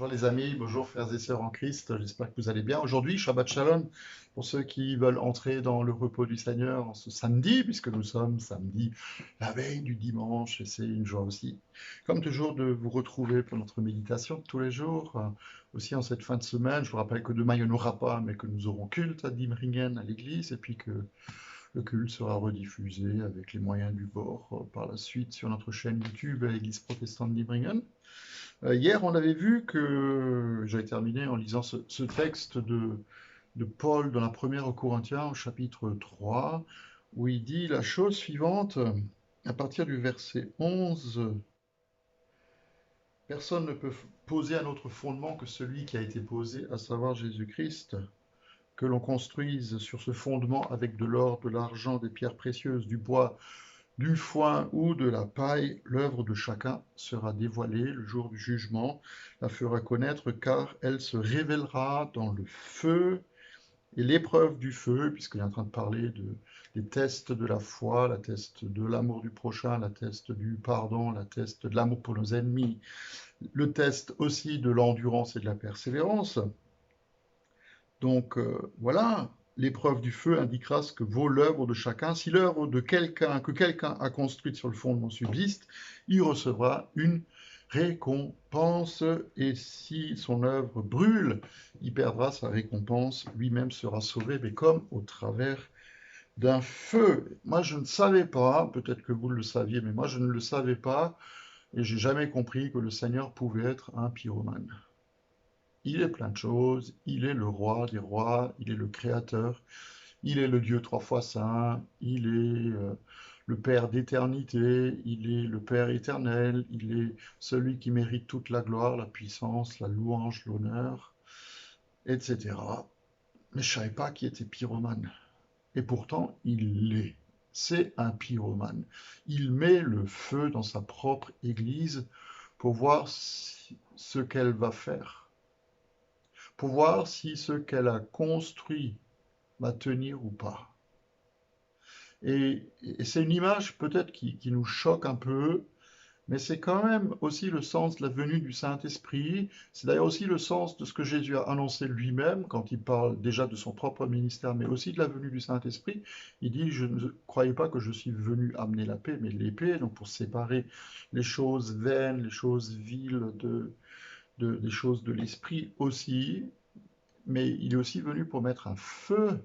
Bonjour les amis, bonjour frères et sœurs en Christ, j'espère que vous allez bien. Aujourd'hui, Shabbat Shalom, pour ceux qui veulent entrer dans le repos du Seigneur en ce samedi, puisque nous sommes samedi, la veille du dimanche, et c'est une joie aussi. Comme toujours, de vous retrouver pour notre méditation de tous les jours, aussi en cette fin de semaine. Je vous rappelle que demain il n'y en aura pas, mais que nous aurons culte à Dimringen, à l'église, et puis que le culte sera rediffusé avec les moyens du bord par la suite sur notre chaîne YouTube à l'Église protestante d'Ibringen. Hier, on avait vu que j'avais terminé en lisant ce texte de Paul dans la première aux Corinthiens, au chapitre 3, où il dit la chose suivante, à partir du verset 11, personne ne peut poser un autre fondement que celui qui a été posé, à savoir Jésus-Christ, que l'on construise sur ce fondement avec de l'or, de l'argent, des pierres précieuses, du bois, du foin ou de la paille, l'œuvre de chacun sera dévoilée le jour du jugement, la fera connaître, car elle se révélera dans le feu et l'épreuve du feu, puisqu'il est en train de parler des tests de la foi, la test de l'amour du prochain, la test du pardon, la test de l'amour pour nos ennemis, le test aussi de l'endurance et de la persévérance. Donc voilà, l'épreuve du feu indiquera ce que vaut l'œuvre de chacun. Si l'œuvre de quelqu'un que quelqu'un a construite sur le fondement subsiste, il recevra une récompense. Et si son œuvre brûle, il perdra sa récompense. Lui-même sera sauvé, mais comme au travers d'un feu. Moi, je ne savais pas, peut-être que vous le saviez, mais moi, je ne le savais pas, et j'ai jamais compris que le Seigneur pouvait être un pyromane. Il est plein de choses, il est le roi des rois, il est le créateur, il est le Dieu trois fois saint, il est le Père d'éternité, il est le Père éternel, il est celui qui mérite toute la gloire, la puissance, la louange, l'honneur, etc. Mais je ne savais pas qui était pyromane. Et pourtant, il l'est. C'est un pyromane. Il met le feu dans sa propre église pour voir ce qu'elle va faire, pour voir si ce qu'elle a construit va tenir ou pas. Et c'est une image peut-être qui nous choque un peu, mais c'est quand même aussi le sens de la venue du Saint-Esprit. C'est d'ailleurs aussi le sens de ce que Jésus a annoncé lui-même quand il parle déjà de son propre ministère, mais aussi de la venue du Saint-Esprit. Il dit, je ne croyais pas que je suis venu amener la paix, mais l'épée, donc pour séparer les choses vaines, les choses viles des choses de l'esprit aussi. Mais il est aussi venu pour mettre un feu.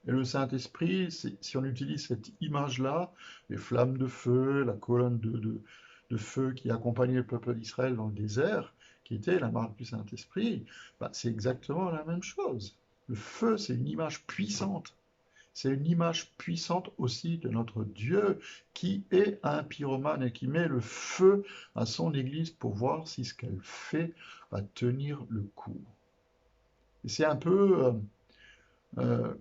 Et le Saint-Esprit, si on utilise cette image-là, les flammes de feu, la colonne de feu qui accompagnait le peuple d'Israël dans le désert, qui était la marque du Saint-Esprit, bah, c'est exactement la même chose. Le feu, c'est une image puissante. C'est une image puissante aussi de notre Dieu qui est un pyromane et qui met le feu à son Église pour voir si ce qu'elle fait va tenir le coup. Et c'est un peu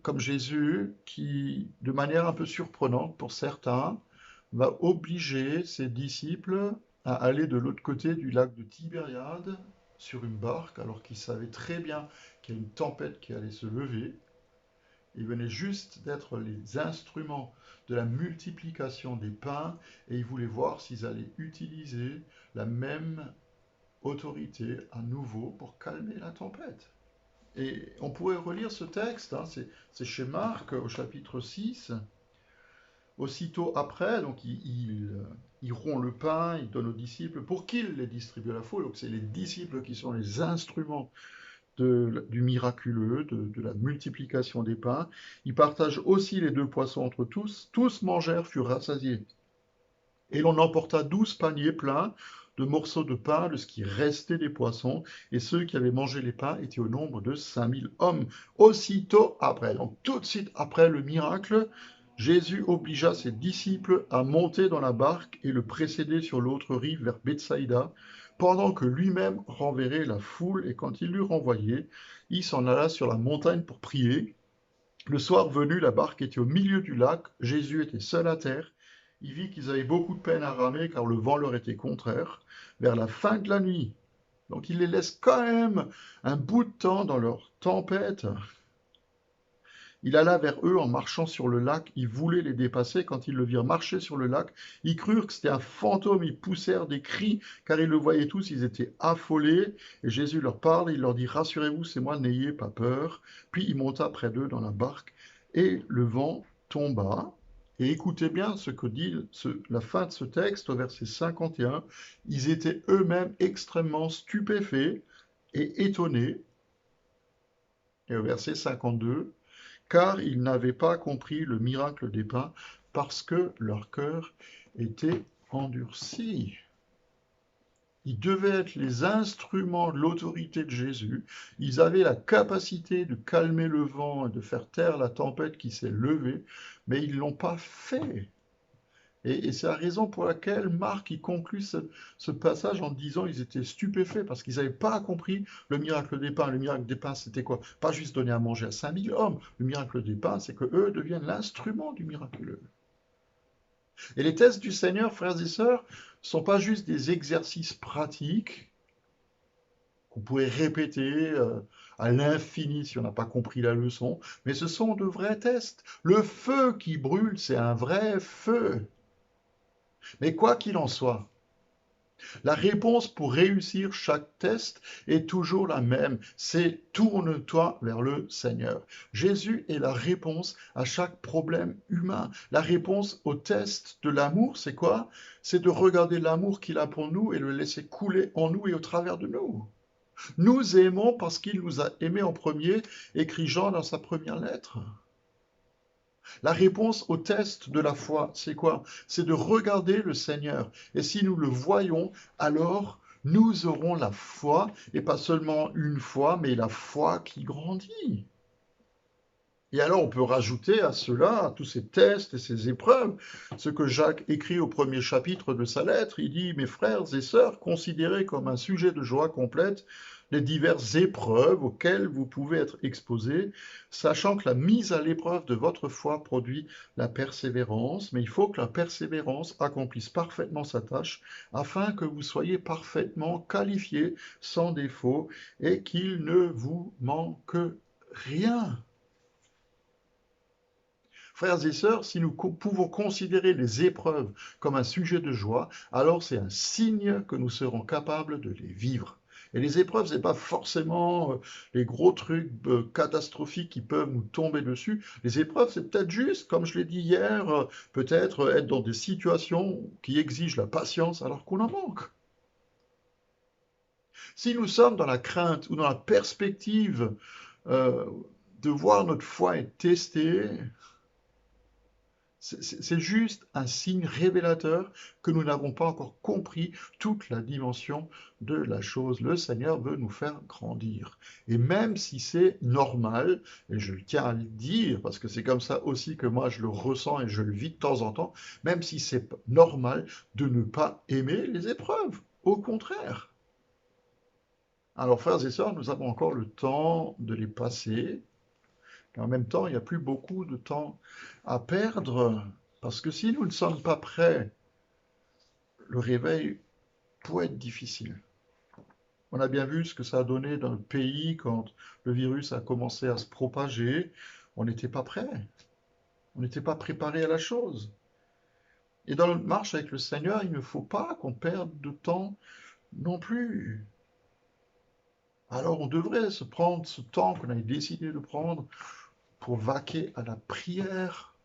comme Jésus qui, de manière un peu surprenante pour certains, va obliger ses disciples à aller de l'autre côté du lac de Tibériade sur une barque, alors qu'ils savaient très bien qu'il y a une tempête qui allait se lever. Ils venaient juste d'être les instruments de la multiplication des pains et ils voulaient voir s'ils allaient utiliser la même autorité à nouveau pour calmer la tempête. Et on pourrait relire ce texte, hein, c'est chez Marc au chapitre 6. Aussitôt après, donc il rompt le pain, il donne aux disciples pour qu'ils les distribuent à la foule. Donc c'est les disciples qui sont les instruments du miraculeux, de la multiplication des pains. Il partage aussi les deux poissons entre tous. Tous mangèrent, furent rassasiés. Et l'on emporta 12 paniers pleins de morceaux de pain, de ce qui restait des poissons, et ceux qui avaient mangé les pains étaient au nombre de 5000 hommes. Aussitôt après, donc tout de suite après le miracle, Jésus obligea ses disciples à monter dans la barque et le précéder sur l'autre rive vers Bethsaïda, pendant que lui-même renverrait la foule, et quand il l'eut renvoyé, il s'en alla sur la montagne pour prier. Le soir venu, la barque était au milieu du lac, Jésus était seul à terre. Il vit qu'ils avaient beaucoup de peine à ramer car le vent leur était contraire. Vers la fin de la nuit, donc il les laisse quand même un bout de temps dans leur tempête. Il alla vers eux en marchant sur le lac. Ils voulaient les dépasser. Quand ils le virent marcher sur le lac, ils crurent que c'était un fantôme. Ils poussèrent des cris, car ils le voyaient tous. Ils étaient affolés. Et Jésus leur parle. Et il leur dit, rassurez-vous, c'est moi, n'ayez pas peur. Puis il monta près d'eux dans la barque. Et le vent tomba. Et écoutez bien ce que dit la fin de ce texte au verset 51. Ils étaient eux-mêmes extrêmement stupéfaits et étonnés. Et au verset 52, car ils n'avaient pas compris le miracle des pains parce que leur cœur était endurci. Ils devaient être les instruments de l'autorité de Jésus. Ils avaient la capacité de calmer le vent et de faire taire la tempête qui s'est levée, mais ils ne l'ont pas fait. Et c'est la raison pour laquelle Marc il conclut ce passage en disant ils étaient stupéfaits parce qu'ils n'avaient pas compris le miracle des pains. Le miracle des pains, c'était quoi? Pas juste donner à manger à 5000 hommes. Le miracle des pains, c'est que eux deviennent l'instrument du miraculeux. Et les tests du Seigneur, frères et sœurs, ne sont pas juste des exercices pratiques qu'on pourrait répéter à l'infini si on n'a pas compris la leçon, mais ce sont de vrais tests. Le feu qui brûle, c'est un vrai feu. Mais quoi qu'il en soit, la réponse pour réussir chaque test est toujours la même, c'est tourne-toi vers le Seigneur. Jésus est la réponse à chaque problème humain. La réponse au test de l'amour, c'est quoi? C'est de regarder l'amour qu'il a pour nous et le laisser couler en nous et au travers de nous. Nous aimons parce qu'il nous a aimés en premier, écrit Jean dans sa première lettre. La réponse au test de la foi, c'est quoi? C'est de regarder le Seigneur. Et si nous le voyons, alors nous aurons la foi, et pas seulement une foi, mais la foi qui grandit. Et alors on peut rajouter à cela, à tous ces tests et ces épreuves, ce que Jacques écrit au premier chapitre de sa lettre. Il dit, mes frères et sœurs, considérez comme un sujet de joie complète les diverses épreuves auxquelles vous pouvez être exposés, sachant que la mise à l'épreuve de votre foi produit la persévérance, mais il faut que la persévérance accomplisse parfaitement sa tâche, afin que vous soyez parfaitement qualifiés, sans défaut, et qu'il ne vous manque rien. Frères et sœurs, si nous pouvons considérer les épreuves comme un sujet de joie, alors c'est un signe que nous serons capables de les vivre. Et les épreuves, ce n'est pas forcément les gros trucs catastrophiques qui peuvent nous tomber dessus. Les épreuves, c'est peut-être juste, comme je l'ai dit hier, peut-être être dans des situations qui exigent la patience alors qu'on en manque. Si nous sommes dans la crainte ou dans la perspective euh, de voir notre foi être testée, c'est juste un signe révélateur que nous n'avons pas encore compris toute la dimension de la chose. Le Seigneur veut nous faire grandir. Et même si c'est normal, et je tiens à le dire, parce que c'est comme ça aussi que moi je le ressens et je le vis de temps en temps, même si c'est normal de ne pas aimer les épreuves. Au contraire. Alors, frères et sœurs, nous avons encore le temps de les passer. Et en même temps, il n'y a plus beaucoup de temps à perdre, parce que si nous ne sommes pas prêts, le réveil pourrait être difficile. On a bien vu ce que ça a donné dans le pays quand le virus a commencé à se propager. On n'était pas prêts. On n'était pas préparé à la chose. Et dans notre marche avec le Seigneur, il ne faut pas qu'on perde de temps non plus. Alors on devrait se prendre ce temps qu'on a décidé de prendre pour vaquer à la prière,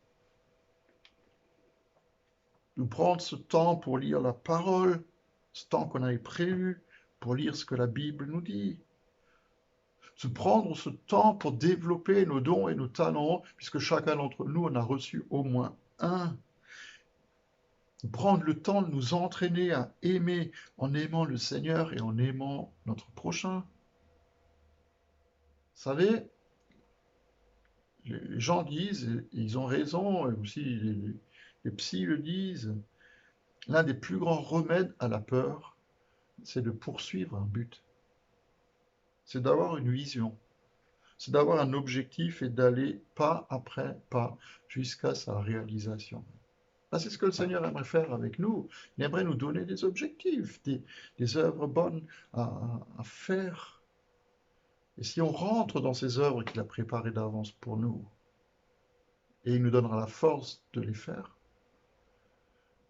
nous prendre ce temps pour lire la parole, ce temps qu'on avait prévu pour lire ce que la Bible nous dit. Se prendre ce temps pour développer nos dons et nos talents, puisque chacun d'entre nous en a reçu au moins un. Prendre le temps de nous entraîner à aimer en aimant le Seigneur et en aimant notre prochain. Vous savez, les gens disent, et ils ont raison, et aussi les psys le disent, l'un des plus grands remèdes à la peur, c'est de poursuivre un but. C'est d'avoir une vision. C'est d'avoir un objectif et d'aller pas après pas jusqu'à sa réalisation. C'est ce que le Seigneur aimerait faire avec nous. Il aimerait nous donner des objectifs, des œuvres bonnes à faire. Et si on rentre dans ces œuvres qu'il a préparées d'avance pour nous, et il nous donnera la force de les faire,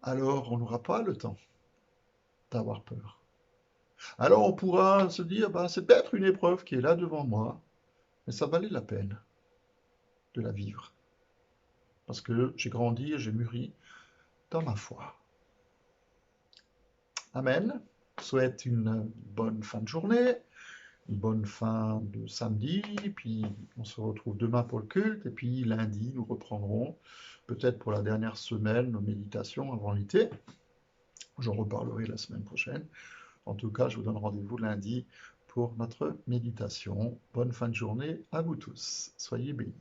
alors on n'aura pas le temps d'avoir peur. Alors on pourra se dire, ben, c'est peut-être une épreuve qui est là devant moi, mais ça valait la peine de la vivre, parce que j'ai grandi et j'ai mûri dans ma foi. Amen. Je souhaite une bonne fin de journée, une bonne fin de samedi, puis on se retrouve demain pour le culte, et puis lundi, nous reprendrons, peut-être pour la dernière semaine, nos méditations avant l'été. J'en reparlerai la semaine prochaine. En tout cas, je vous donne rendez-vous lundi pour notre méditation. Bonne fin de journée à vous tous. Soyez bénis.